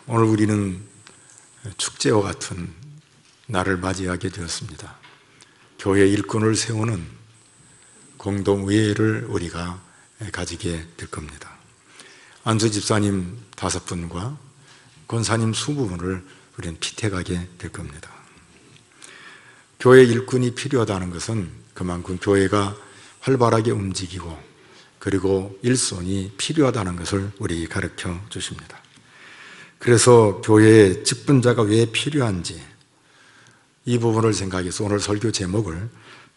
오늘 우리는 축제와 같은 날을 맞이하게 되었습니다. 교회 일꾼을 세우는 공동의회를 우리가 가지게 될 겁니다. 안수 집사님 5분과 권사님 20분을 우리는 피택하게 될 겁니다. 교회 일꾼이 필요하다는 것은 그만큼 교회가 활발하게 움직이고 그리고 일손이 필요하다는 것을 우리에게 가르쳐 주십니다. 그래서 교회에 직분자가 왜 필요한지 이 부분을 생각해서 오늘 설교 제목을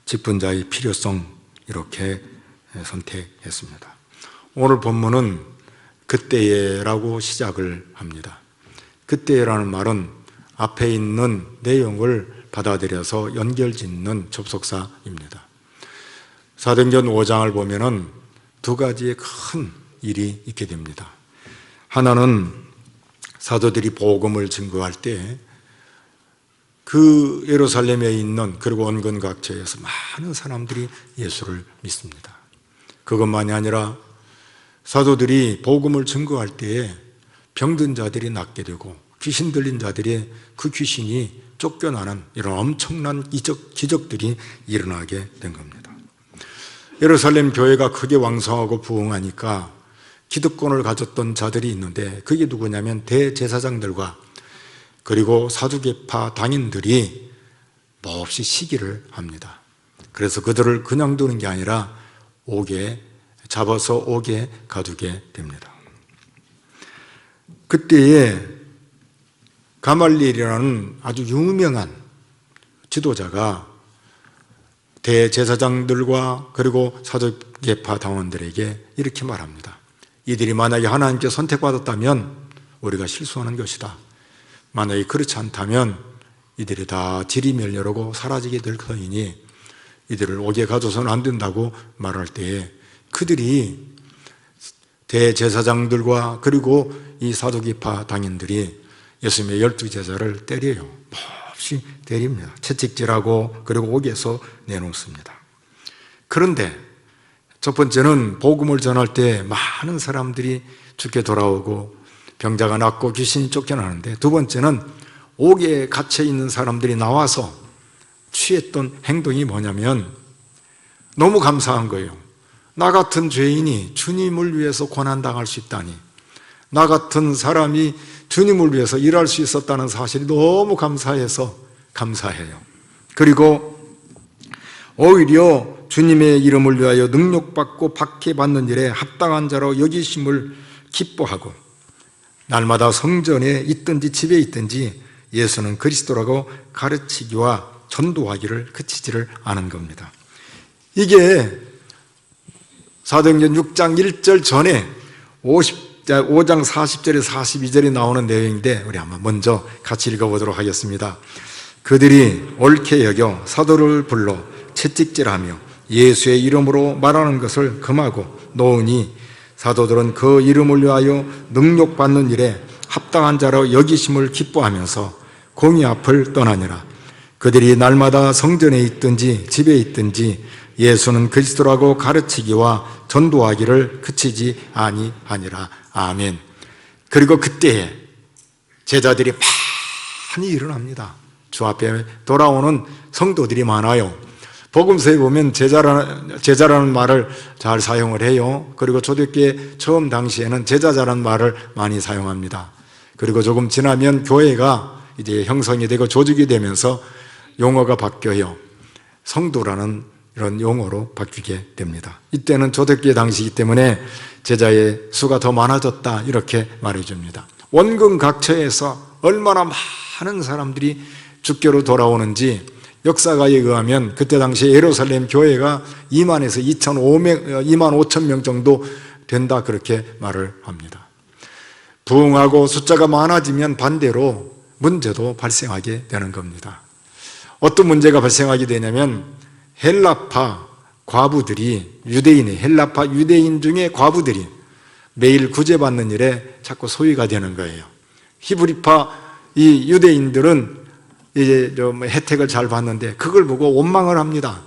직분자의 필요성 이렇게 선택했습니다. 오늘 본문은 그때에라고 시작을 합니다. 그때라는 말은 앞에 있는 내용을 받아들여서 연결짓는 접속사입니다. 사도행전 5장을 보면은 2가지의 큰 일이 있게 됩니다. 하나는 사도들이 복음을 증거할 때 그 예루살렘에 있는 그리고 원근 각처에서 많은 사람들이 예수를 믿습니다. 그것만이 아니라 사도들이 복음을 증거할 때에 병든 자들이 낫게 되고 귀신 들린 자들이 그 귀신이 쫓겨나는 이런 엄청난 기적들이 일어나게 된 겁니다. 예루살렘 교회가 크게 왕성하고 부흥하니까 기득권을 가졌던 자들이 있는데 그게 누구냐면 대제사장들과 그리고 사두개파 당인들이 몹시 시기를 합니다. 그래서 그들을 그냥 두는 게 아니라 잡아서 옥에 가두게 됩니다. 그때에 가말리엘이라는 아주 유명한 지도자가 대제사장들과 그리고 사두개파 당원들에게 이렇게 말합니다. 이들이 만약에 하나님께 선택받았다면 우리가 실수하는 것이다. 만약에 그렇지 않다면 이들이 다 지리멸렬하고 사라지게 될 터이니 이들을 옥에 가둬서는 안 된다고 말할 때에 그들이 대제사장들과 그리고 이 사두개파 당인들이 예수님의 12제자를 때려요. 몹시 때립니다. 채찍질하고 그리고 옥에서 내놓습니다. 그런데 첫 번째는 복음을 전할 때 많은 사람들이 죽게 돌아오고 병자가 낫고 귀신이 쫓겨나는데, 두 번째는 옥에 갇혀 있는 사람들이 나와서 취했던 행동이 뭐냐면 너무 감사한 거예요. 나 같은 죄인이 주님을 위해서 고난당할 수 있다니, 나 같은 사람이 주님을 위해서 일할 수 있었다는 사실이 너무 감사해서 감사해요. 그리고 오히려 주님의 이름을 위하여 능력받고 박해받는 일에 합당한 자로 여기심을 기뻐하고 날마다 성전에 있든지 집에 있든지 예수는 그리스도라고 가르치기와 전도하기를 그치지를 않은 겁니다. 이게 사도행전 6장 1절 전에 5장 40절에 42절에 나오는 내용인데 우리 한번 먼저 같이 읽어보도록 하겠습니다. 그들이 옳게 여겨 사도를 불러 채찍질하며 예수의 이름으로 말하는 것을 금하고 놓으니 사도들은 그 이름을 위하여 능력받는 일에 합당한 자로 여기심을 기뻐하면서 공의 앞을 떠나니라. 그들이 날마다 성전에 있든지 집에 있든지 예수는 그리스도라고 가르치기와 전도하기를 그치지 아니하니라. 아멘. 그리고 그때에 제자들이 많이 일어납니다. 주 앞에 돌아오는 성도들이 많아요. 복음서에 보면 제자라는 말을 잘 사용을 해요. 그리고 초대교회 처음 당시에는 제자자라는 말을 많이 사용합니다. 그리고 조금 지나면 교회가 이제 형성이 되고 조직이 되면서 용어가 바뀌어요. 성도라는 이런 용어로 바뀌게 됩니다. 이때는 초대교회 당시이기 때문에 제자의 수가 더 많아졌다 이렇게 말해줍니다. 원근 각처에서 얼마나 많은 사람들이 주교로 돌아오는지 역사가에 의하면 그때 당시에 예루살렘 교회가 2만에서 2만 5천 명 정도 된다 그렇게 말을 합니다. 부흥하고 숫자가 많아지면 반대로 문제도 발생하게 되는 겁니다. 어떤 문제가 발생하게 되냐면 헬라파 과부들이 헬라파 유대인 중에 과부들이 매일 구제받는 일에 자꾸 소위가 되는 거예요. 히브리파 이 유대인들은 이제 좀 혜택을 잘 받는데 그걸 보고 원망을 합니다.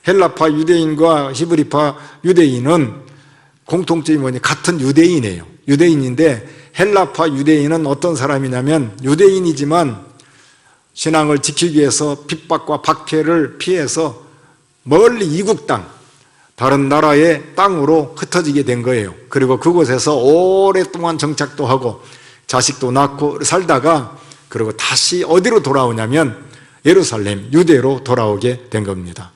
헬라파 유대인과 히브리파 유대인은 공통점이 뭐냐? 같은 유대인이에요. 유대인인데 헬라파 유대인은 어떤 사람이냐면 유대인이지만 신앙을 지키기 위해서 핍박과 박해를 피해서 멀리 이국 땅, 다른 나라의 땅으로 흩어지게 된 거예요. 그리고 그곳에서 오랫동안 정착도 하고 자식도 낳고 살다가 그리고 다시 어디로 돌아오냐면 예루살렘, 유대로 돌아오게 된 겁니다.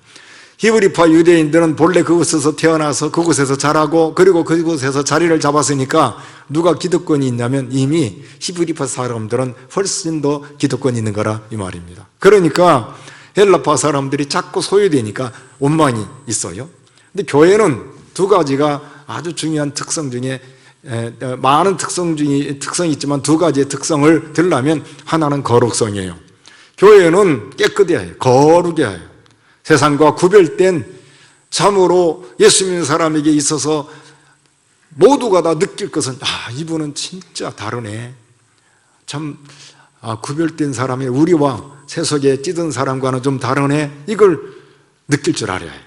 히브리파 유대인들은 본래 그곳에서 태어나서 그곳에서 자라고 그리고 그곳에서 자리를 잡았으니까 누가 기득권이 있냐면 이미 히브리파 사람들은 훨씬 더 기득권이 있는 거라 이 말입니다. 그러니까 헬라파 사람들이 자꾸 소유되니까 원망이 있어요. 근데 교회는 두 가지가 아주 중요한 특성 중에 많은 특성이 있지만 두 가지의 특성을 들려면 하나는 거룩성이에요. 교회는 깨끗해야 해요. 거룩해야 해요. 세상과 구별된 참으로 예수 믿는 사람에게 있어서 모두가 다 느낄 것은 이분은 진짜 다르네. 참 구별된 사람이 우리와 세속에 찌든 사람과는 좀 다르네. 이걸 느낄 줄 알아야 해요.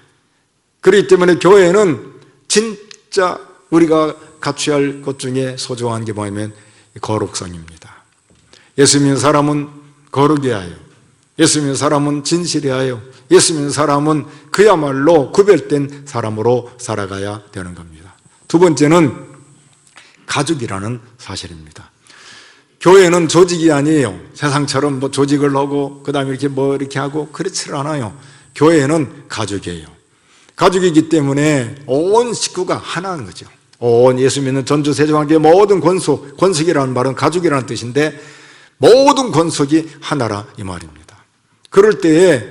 그렇기 때문에 교회는 진짜 우리가 갖춰야 할 것 중에 소중한 게 뭐냐면 거룩성입니다. 예수 믿는 사람은 거룩해야 해요. 예수 믿는 사람은 진실해야 해요. 예수 믿는 사람은 그야말로 구별된 사람으로 살아가야 되는 겁니다. 두 번째는 가족이라는 사실입니다. 교회는 조직이 아니에요. 세상처럼 뭐 조직을 하고 그 다음에 이렇게 하고 그렇지 않아요. 교회는 가족이에요. 가족이기 때문에 온 식구가 하나인 거죠. 온 예수 믿는 전주 세종교회 모든 권속이라는 말은 가족이라는 뜻인데 모든 권속이 하나라 이 말입니다. 그럴 때에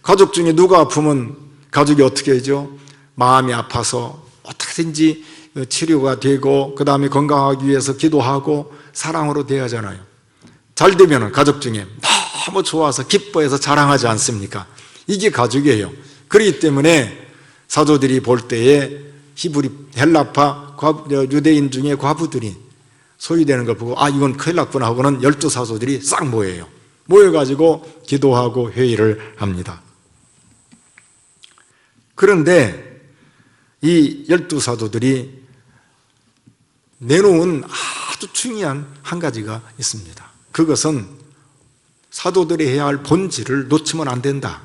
가족 중에 누가 아프면 가족이 어떻게 하죠? 마음이 아파서 어떻게든지 치료가 되고 그 다음에 건강하기 위해서 기도하고 사랑으로 대하잖아요. 잘 되면 가족 중에 너무 좋아서 기뻐해서 자랑하지 않습니까? 이게 가족이에요. 그렇기 때문에 사도들이 볼 때에 헬라파 유대인 중에 과부들이 소유되는 걸 보고 이건 큰일 났구나 하고는 12사도들이 싹 모여요. 모여가지고 기도하고 회의를 합니다. 그런데 이 12사도들이 내놓은 아주 중요한 한 가지가 있습니다. 그것은 사도들이 해야 할 본질을 놓치면 안 된다.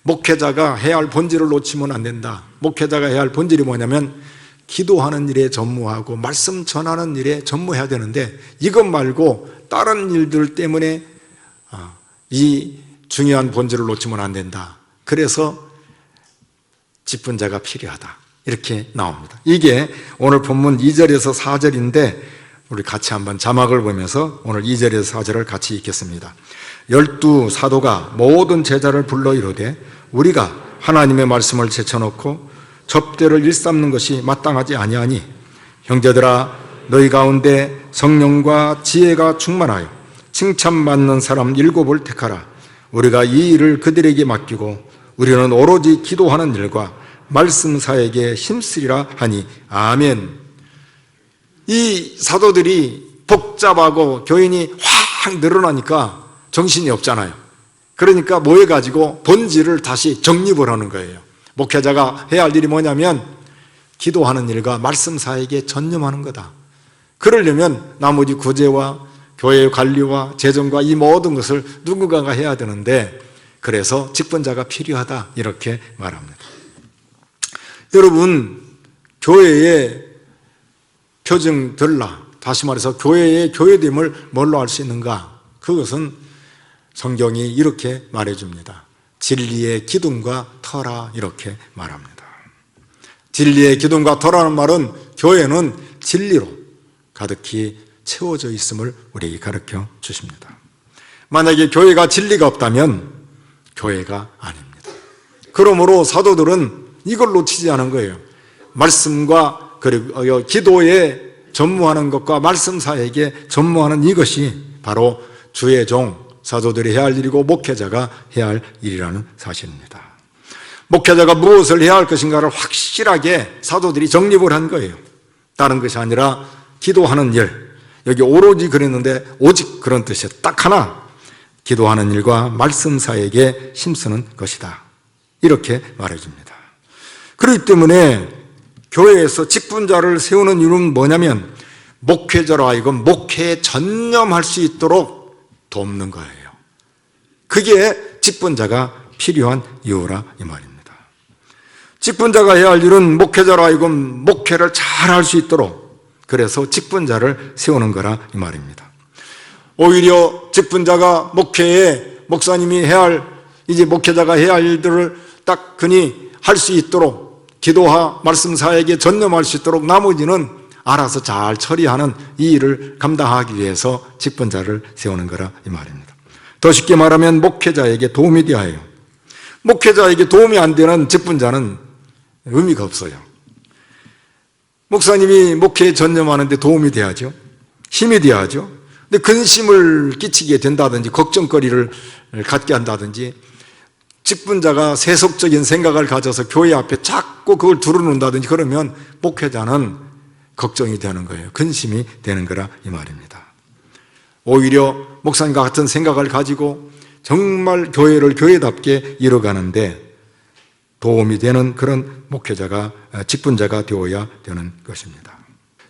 목회자가 해야 할 본질을 놓치면 안 된다. 목회자가 해야 할 본질이 뭐냐면 기도하는 일에 전무하고 말씀 전하는 일에 전무해야 되는데 이것 말고 다른 일들 때문에 이 중요한 본질을 놓치면 안 된다. 그래서 직분자가 필요하다. 이렇게 나옵니다. 이게 오늘 본문 2절에서 4절인데 우리 같이 한번 자막을 보면서 오늘 2절에서 4절을 같이 읽겠습니다. 12사도가 모든 제자를 불러 이르되 우리가 하나님의 말씀을 제쳐놓고 접대를 일삼는 것이 마땅하지 아니하니 형제들아 너희 가운데 성령과 지혜가 충만하여 칭찬받는 사람 7을 택하라. 우리가 이 일을 그들에게 맡기고 우리는 오로지 기도하는 일과 말씀 사역에 힘쓰리라 하니 아멘. 이 사도들이 복잡하고 교인이 확 늘어나니까 정신이 없잖아요. 그러니까 모여가지고 본질을 다시 정립을 하는 거예요. 목회자가 해야 할 일이 뭐냐면 기도하는 일과 말씀 사역에 전념하는 거다. 그러려면 나머지 구제와 교회의 관리와 재정과 이 모든 것을 누군가가 해야 되는데 그래서 직분자가 필요하다 이렇게 말합니다. 여러분 교회의 표징들라 다시 말해서 교회의 교회됨을 뭘로 알 수 있는가? 그것은 성경이 이렇게 말해줍니다. 진리의 기둥과 터라 이렇게 말합니다. 진리의 기둥과 터라는 말은 교회는 진리로 가득히 채워져 있음을 우리에게 가르쳐 주십니다. 만약에 교회가 진리가 없다면 교회가 아닙니다. 그러므로 사도들은 이걸 놓치지 않은 거예요. 말씀과 그리고 기도에 전무하는 것과 말씀 사역에 전무하는 이것이 바로 주의 종 사도들이 해야 할 일이고 목회자가 해야 할 일이라는 사실입니다. 목회자가 무엇을 해야 할 것인가를 확실하게 사도들이 정립을 한 거예요. 다른 것이 아니라 기도하는 일, 여기 오로지 그랬는데 오직 그런 뜻이에요. 딱 하나, 기도하는 일과 말씀 사이에게 힘쓰는 것이다. 이렇게 말해줍니다. 그렇기 때문에 교회에서 직분자를 세우는 이유는 뭐냐면 목회자로 하여금 목회에 전념할 수 있도록 돕는 거예요. 그게 직분자가 필요한 이유라 이 말입니다. 직분자가 해야 할 일은 목회자로 하여금 목회를 잘 할 수 있도록, 그래서 직분자를 세우는 거라 이 말입니다. 오히려 직분자가 목회에 목사님이 해야 할, 이제 목회자가 해야 할 일들을 딱 그니 할 수 있도록, 기도와 말씀 사역에 전념할 수 있도록 나머지는 알아서 잘 처리하는 이 일을 감당하기 위해서 직분자를 세우는 거라 이 말입니다. 더 쉽게 말하면 목회자에게 도움이 되어야 해요. 목회자에게 도움이 안 되는 직분자는 의미가 없어요. 목사님이 목회에 전념하는데 도움이 돼야죠. 힘이 돼야죠. 근데 근심을 끼치게 된다든지 걱정거리를 갖게 한다든지 직분자가 세속적인 생각을 가져서 교회 앞에 자꾸 그걸 두루놓는다든지 그러면 목회자는 걱정이 되는 거예요. 근심이 되는 거라 이 말입니다. 오히려 목사님과 같은 생각을 가지고 정말 교회를 교회답게 이뤄가는데 도움이 되는 그런 목회자가, 직분자가 되어야 되는 것입니다.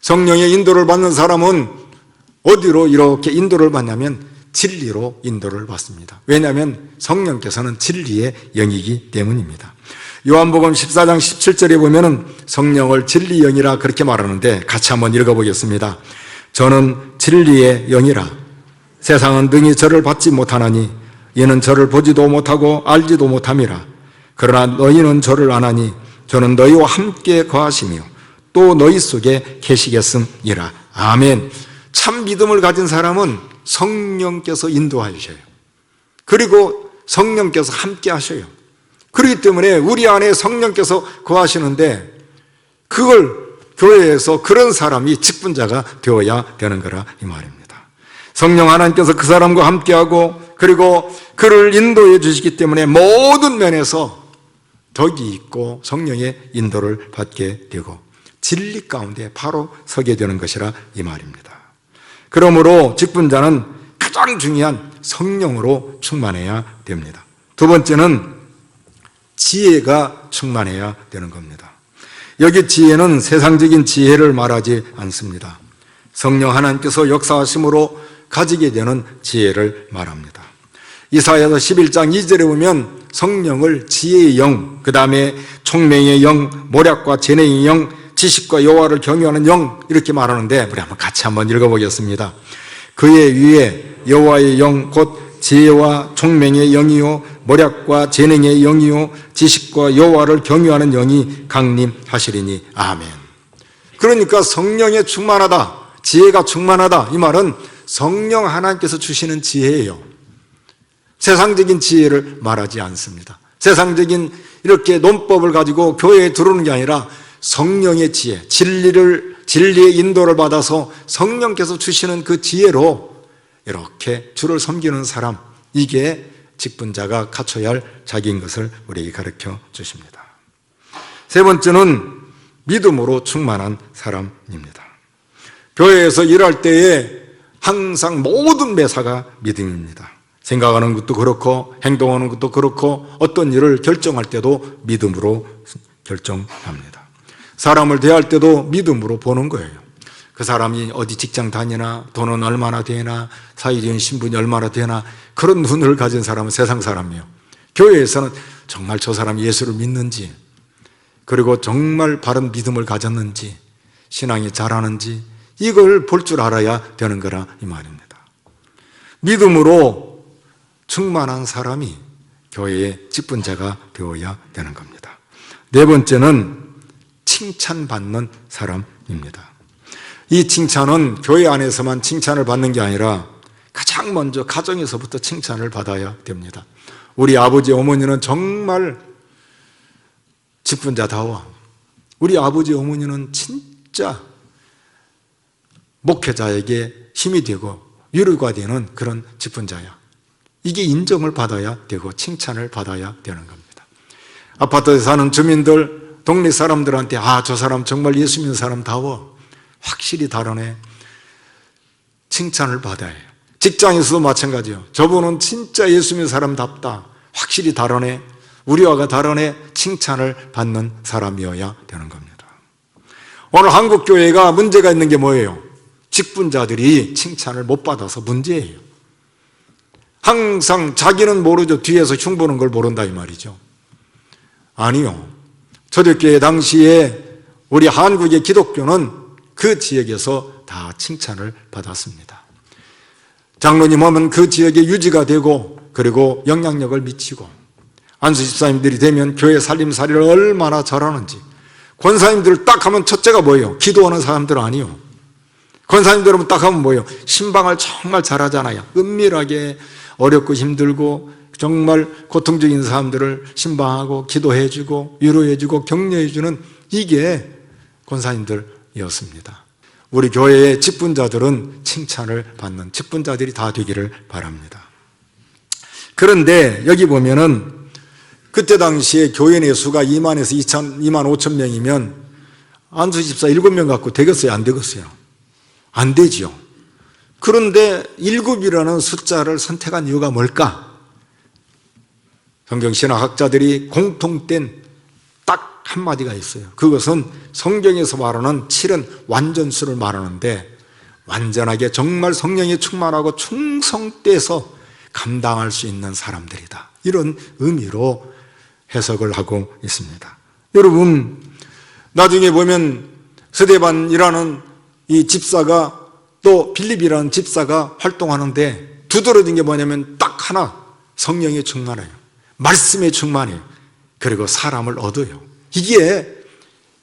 성령의 인도를 받는 사람은 어디로 이렇게 인도를 받냐면 진리로 인도를 받습니다. 왜냐하면 성령께서는 진리의 영이기 때문입니다. 요한복음 14장 17절에 보면은 성령을 진리 영이라 그렇게 말하는데 같이 한번 읽어보겠습니다. 저는 진리의 영이라. 세상은 능히 저를 받지 못하나니 이는 저를 보지도 못하고 알지도 못함이라. 그러나 너희는 저를 아나니 저는 너희와 함께 거하시며 또 너희 속에 계시겠음이라. 아멘. 참 믿음을 가진 사람은 성령께서 인도하셔요. 그리고 성령께서 함께 하셔요. 그렇기 때문에 우리 안에 성령께서 거하시는데 그걸 교회에서 그런 사람이 직분자가 되어야 되는 거라 이 말입니다. 성령 하나님께서 그 사람과 함께하고 그리고 그를 인도해 주시기 때문에 모든 면에서 덕이 있고 성령의 인도를 받게 되고 진리 가운데 바로 서게 되는 것이라 이 말입니다. 그러므로 직분자는 가장 중요한 성령으로 충만해야 됩니다. 두 번째는 지혜가 충만해야 되는 겁니다. 여기 지혜는 세상적인 지혜를 말하지 않습니다. 성령 하나님께서 역사하심으로 가지게 되는 지혜를 말합니다. 이사야서 11장 2절에 보면 성령을 지혜의 영, 그 다음에 총명의 영, 모략과 재능의 영, 지식과 여호와를 경외하는 영 이렇게 말하는데 우리 한번 읽어보겠습니다. 그의 위에 여호와의 영 곧 지혜와 총명의 영이요 모략과 재능의 영이요 지식과 여호와를 경외하는 영이 강림하시리니 아멘. 그러니까 성령에 충만하다, 지혜가 충만하다 이 말은 성령 하나님께서 주시는 지혜예요. 세상적인 지혜를 말하지 않습니다. 세상적인 이렇게 논법을 가지고 교회에 들어오는 게 아니라 성령의 지혜, 진리의 인도를 받아서 성령께서 주시는 그 지혜로 이렇게 주를 섬기는 사람, 이게 직분자가 갖춰야 할 자기인 것을 우리에게 가르쳐 주십니다. 세 번째는 믿음으로 충만한 사람입니다. 교회에서 일할 때에 항상 모든 매사가 믿음입니다. 생각하는 것도 그렇고 행동하는 것도 그렇고 어떤 일을 결정할 때도 믿음으로 결정합니다. 사람을 대할 때도 믿음으로 보는 거예요. 그 사람이 어디 직장 다니나, 돈은 얼마나 되나, 사회적인 신분이 얼마나 되나, 그런 눈을 가진 사람은 세상 사람이에요. 교회에서는 정말 저 사람이 예수를 믿는지, 그리고 정말 바른 믿음을 가졌는지, 신앙이 잘하는지 이걸 볼 줄 알아야 되는 거라 이 말입니다. 믿음으로 충만한 사람이 교회의 직분자가 되어야 되는 겁니다. 네 번째는 칭찬받는 사람입니다. 이 칭찬은 교회 안에서만 칭찬을 받는 게 아니라 가장 먼저 가정에서부터 칭찬을 받아야 됩니다. 우리 아버지 어머니는 정말 직분자다워. 우리 아버지 어머니는 진짜 목회자에게 힘이 되고 위로가 되는 그런 직분자야. 이게 인정을 받아야 되고 칭찬을 받아야 되는 겁니다. 아파트에 사는 주민들, 동네 사람들한테 저 사람 정말 예수 믿는 사람다워. 확실히 다르네. 칭찬을 받아야 해요. 직장에서도 마찬가지예요. 저분은 진짜 예수 믿는 사람답다, 확실히 다르네, 우리와가 다르네, 칭찬을 받는 사람이어야 되는 겁니다. 오늘 한국교회가 문제가 있는 게 뭐예요? 직분자들이 칭찬을 못 받아서 문제예요. 항상 자기는 모르죠. 뒤에서 흉보는 걸 모른다 이 말이죠. 아니요. 초대교회 당시에 우리 한국의 기독교는 그 지역에서 다 칭찬을 받았습니다. 장로님 하면 그 지역에 유지가 되고 그리고 영향력을 미치고, 안수 집사님들이 되면 교회 살림살이를 얼마나 잘하는지. 권사님들 딱 하면 첫째가 뭐예요? 기도하는 사람들 아니요. 권사님들은 딱 하면 뭐예요? 신방을 정말 잘하잖아요. 은밀하게 어렵고 힘들고 정말 고통적인 사람들을 신방하고 기도해주고 위로해주고 격려해주는, 이게 권사님들이었습니다. 우리 교회의 직분자들은 칭찬을 받는 직분자들이 다 되기를 바랍니다. 그런데 여기 보면은 그때 당시에 교회 내 수가 2만에서 2만 5천 명이면 안수 집사 7명 갖고 되겠어요? 안 되겠어요? 안 되죠. 그런데 7이라는 숫자를 선택한 이유가 뭘까? 성경신학학자들이 공통된 딱 한마디가 있어요. 그것은 성경에서 말하는 7은 완전수를 말하는데, 완전하게 정말 성령에 충만하고 충성돼서 감당할 수 있는 사람들이다, 이런 의미로 해석을 하고 있습니다. 여러분, 나중에 보면 스데반이라는 이 집사가 또 빌립이라는 집사가 활동하는데 두드러진 게 뭐냐면 딱 하나, 성령에 충만해요. 말씀에 충만해요. 그리고 사람을 얻어요. 이게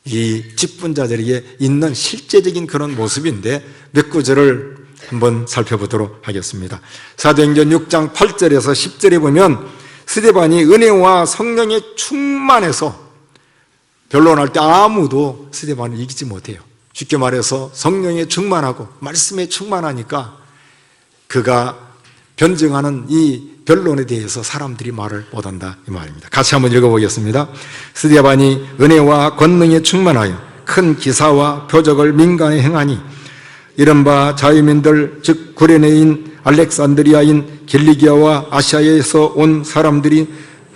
이 직분자들에게 있는 실제적인 그런 모습인데, 몇 구절을 한번 살펴보도록 하겠습니다. 사도행전 6장 8절에서 10절에 보면 스데반이 은혜와 성령에 충만해서 변론할 때 아무도 스데반을 이기지 못해요. 쉽게 말해서 성령에 충만하고 말씀에 충만하니까 그가 변증하는 이 변론에 대해서 사람들이 말을 못한다 이 말입니다. 같이 한번 읽어보겠습니다. 스데반이 은혜와 권능에 충만하여 큰 기사와 표적을 민간에 행하니 이른바 자유민들 즉 구레네인 알렉산드리아인 길리기아와 아시아에서 온 사람들이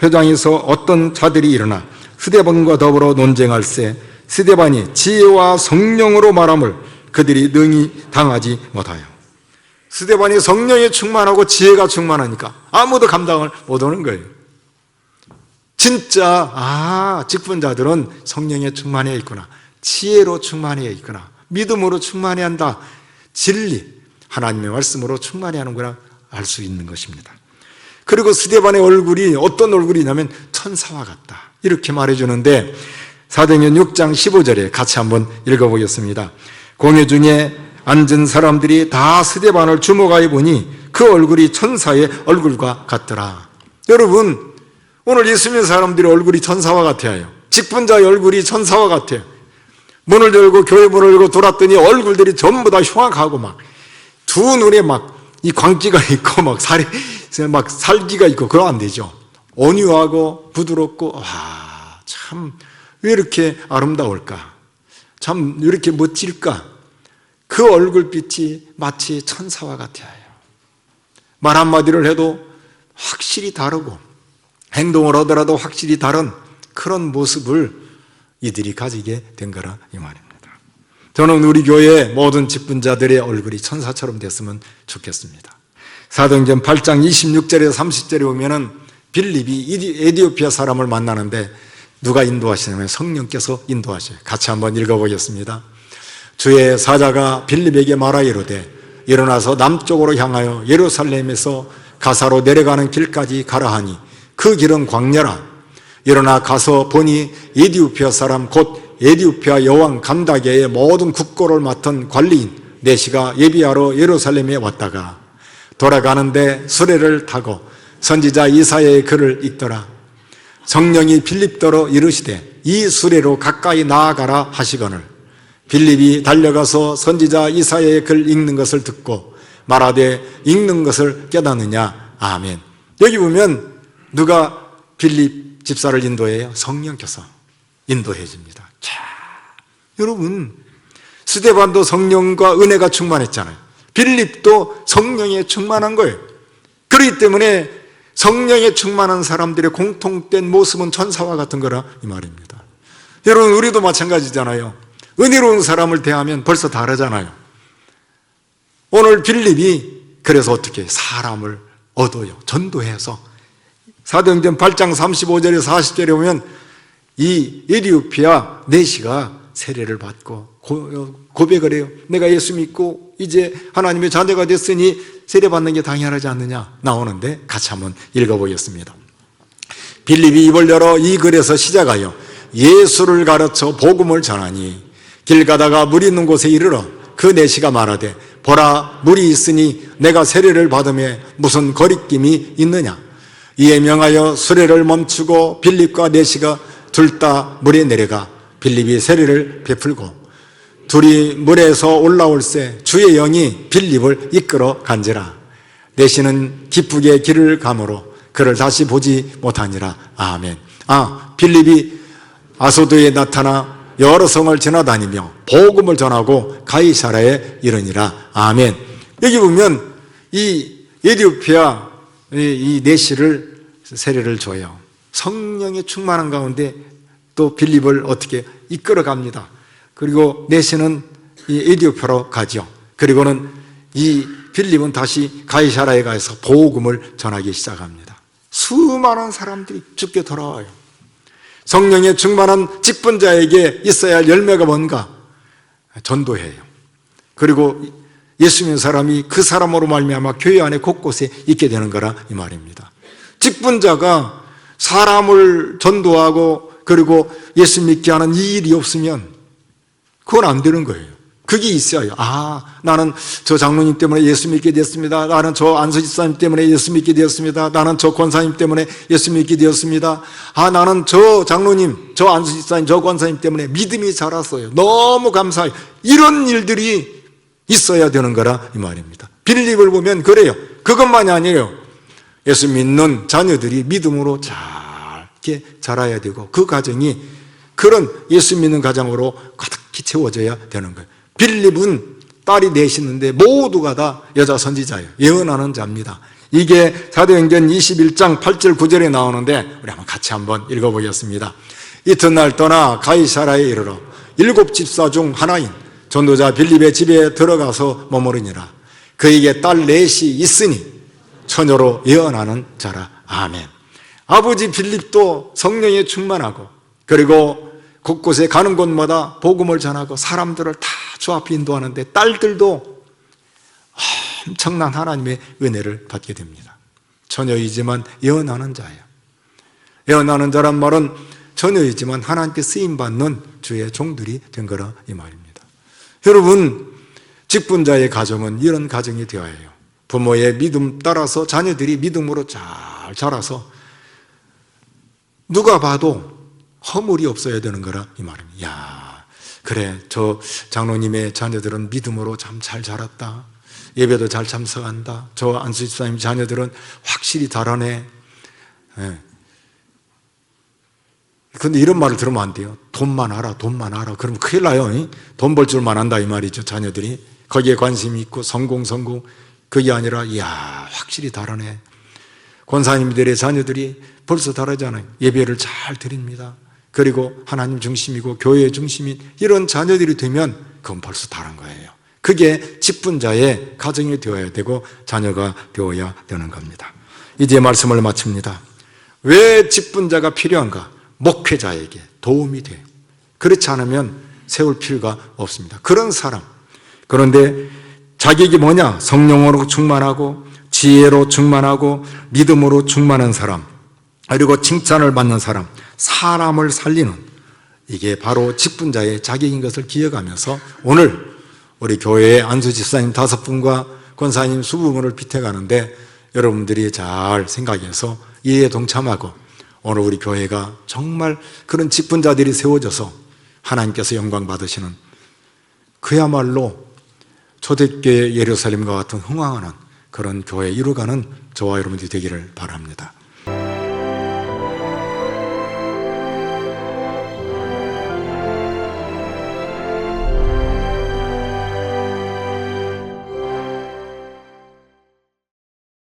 회당에서 어떤 자들이 일어나 스데반과 더불어 논쟁할세 스데반이 지혜와 성령으로 말함을 그들이 능히 당하지 못하여. 스데반이 성령에 충만하고 지혜가 충만하니까 아무도 감당을 못하는 거예요. 진짜 직분자들은 성령에 충만해 있구나, 지혜로 충만해 있구나, 믿음으로 충만해 한다, 진리 하나님의 말씀으로 충만해 하는구나 알 수 있는 것입니다. 그리고 스데반의 얼굴이 어떤 얼굴이냐면 천사와 같다, 이렇게 말해주는데 사도행전 6장 15절에 같이 한번 읽어보겠습니다. 공회 중에 앉은 사람들이 다 스데반을 주목하여 보니 그 얼굴이 천사의 얼굴과 같더라. 여러분, 오늘 예수 믿는 사람들의 얼굴이 천사와 같아요. 직분자의 얼굴이 천사와 같아요. 문을 열고 교회 문을 열고 돌았더니 얼굴들이 전부 다 흉악하고 막 두 눈에 막 이 광기가 있고 막 살이 막 살기가 있고 그러면 안 되죠. 온유하고 부드럽고 참 왜 이렇게 아름다울까? 참 왜 이렇게 멋질까? 그 얼굴빛이 마치 천사와 같아요. 말 한마디를 해도 확실히 다르고 행동을 하더라도 확실히 다른 그런 모습을 이들이 가지게 된 거라 이 말입니다. 저는 우리 교회의 모든 직분자들의 얼굴이 천사처럼 됐으면 좋겠습니다. 사도행전 8장 26절에서 30절에 보면은 빌립이 에티오피아 사람을 만나는데 누가 인도하시냐면 성령께서 인도하셔요. 같이 한번 읽어보겠습니다. 주의 사자가 빌립에게 말하 이르되 일어나서 남쪽으로 향하여 예루살렘에서 가사로 내려가는 길까지 가라 하니 그 길은 광야라. 일어나 가서 보니 에티오피아 사람 곧 에티오피아 여왕 간다게의 모든 국고를 맡은 관리인 네시가 예비하러 예루살렘에 왔다가 돌아가는데 수레를 타고 선지자 이사야의 글을 읽더라. 성령이 빌립더러 이르시되 이 수레로 가까이 나아가라 하시거늘 빌립이 달려가서 선지자 이사야의 글 읽는 것을 듣고 말하되 읽는 것을 깨닫느냐. 아멘. 여기 보면 누가 빌립 집사를 인도해요? 성령께서 인도해 줍니다. 자, 여러분, 스데반도 성령과 은혜가 충만했잖아요. 빌립도 성령에 충만한 거예요. 그렇기 때문에 성령에 충만한 사람들의 공통된 모습은 천사와 같은 거라 이 말입니다. 여러분, 우리도 마찬가지잖아요. 은혜로운 사람을 대하면 벌써 다르잖아요. 오늘 빌립이 그래서 어떻게 사람을 얻어요. 전도해서 사도행전 8장 35절에 40절에 보면 이 에티오피아 내시가 세례를 받고 고백을 해요. 내가 예수 믿고 이제 하나님의 자녀가 됐으니 세례 받는 게 당연하지 않느냐 나오는데 같이 한번 읽어보겠습니다. 빌립이 입을 열어 이 글에서 시작하여 예수를 가르쳐 복음을 전하니 길 가다가 물이 있는 곳에 이르러 그 내시가 말하되 보라 물이 있으니 내가 세례를 받음에 무슨 거리낌이 있느냐. 이에 명하여 수레를 멈추고 빌립과 내시가 둘 다 물에 내려가 빌립이 세례를 베풀고 둘이 물에서 올라올새 주의 영이 빌립을 이끌어 간지라. 내시는 기쁘게 길을 가므로 그를 다시 보지 못하니라. 아멘. 빌립이 아소도에 나타나 여러 성을 지나다니며 복음을 전하고 가이사라에 이르니라. 아멘. 여기 보면 이 에티오피아 이 내시를 세례를 줘요. 성령의 충만한 가운데 또 빌립을 어떻게 이끌어 갑니다. 그리고 내시는 이 에티오피아로 가죠. 그리고는 이 빌립은 다시 가이사라에 가서 복음을 전하기 시작합니다. 수많은 사람들이 죽게 돌아와요. 성령의 충만한 직분자에게 있어야 할 열매가 뭔가? 전도해요. 그리고 예수 믿는 사람이 그 사람으로 말미암아 교회 안에 곳곳에 있게 되는 거라 이 말입니다. 직분자가 사람을 전도하고 그리고 예수 믿게 하는 이 일이 없으면 그건 안 되는 거예요. 그게 있어요. 나는 저 장로님 때문에 예수 믿게 되었습니다. 나는 저 안수 집사님 때문에 예수 믿게 되었습니다. 나는 저 권사님 때문에 예수 믿게 되었습니다. 나는 저 장로님, 저 안수 집사님, 저 권사님 때문에 믿음이 자랐어요. 너무 감사해요. 이런 일들이 있어야 되는 거라 이 말입니다. 빌립을 보면 그래요. 그것만이 아니에요. 예수 믿는 자녀들이 믿음으로 잘 자라야 되고 그 가정이 그런 예수 믿는 가정으로 가득히 채워져야 되는 거예요. 빌립은 딸이 넷이는데 모두가 다 여자 선지자예요. 예언하는 자입니다. 이게 사도행전 21장 8절 9절에 나오는데 우리 한번 같이 한번 읽어보겠습니다. 이튿날 떠나 가이사라에 이르러 7 집사 중 하나인 전도자 빌립의 집에 들어가서 머무르니라. 그에게 딸 넷이 있으니 처녀로 예언하는 자라. 아멘. 아버지 빌립도 성령에 충만하고 그리고 곳곳에 가는 곳마다 복음을 전하고 사람들을 다 주 앞에 인도하는데 딸들도 엄청난 하나님의 은혜를 받게 됩니다. 처녀이지만 예언하는 자예요. 예언하는 자란 말은 처녀이지만 하나님께 쓰임받는 주의 종들이 된 거라 이 말입니다. 여러분, 직분자의 가정은 이런 가정이 되어야 해요. 부모의 믿음 따라서 자녀들이 믿음으로 잘 자라서 누가 봐도 허물이 없어야 되는 거라 이 말입니다. 그래, 저 장로님의 자녀들은 믿음으로 참 잘 자랐다. 예배도 잘 참석한다. 저 안수 집사님 자녀들은 확실히 잘하네. 근데 이런 말을 들으면 안 돼요. 돈만 알아. 그러면 큰일 나요. 돈 벌 줄만 안다 이 말이죠. 자녀들이 거기에 관심이 있고 성공 그게 아니라 확실히 잘하네. 권사님들의 자녀들이 벌써 잘하잖아요. 예배를 잘 드립니다. 그리고 하나님 중심이고 교회 중심인 이런 자녀들이 되면 그건 벌써 다른 거예요. 그게 직분자의 가정이 되어야 되고 자녀가 되어야 되는 겁니다. 이제 말씀을 마칩니다. 왜 직분자가 필요한가? 목회자에게 도움이 돼요. 그렇지 않으면 세울 필요가 없습니다. 그런 사람. 그런데 자격이 뭐냐? 성령으로 충만하고 지혜로 충만하고 믿음으로 충만한 사람, 그리고 칭찬을 받는 사람, 사람을 살리는, 이게 바로 직분자의 자격인 것을 기억하면서 오늘 우리 교회의 안수 집사님 5분과 권사님 20분을 피태가는데 여러분들이 잘 생각해서 이에 동참하고 오늘 우리 교회가 정말 그런 직분자들이 세워져서 하나님께서 영광 받으시는 그야말로 초대교회 예루살렘과 같은 흥황하는 그런 교회 이루어가는 저와 여러분들이 되기를 바랍니다.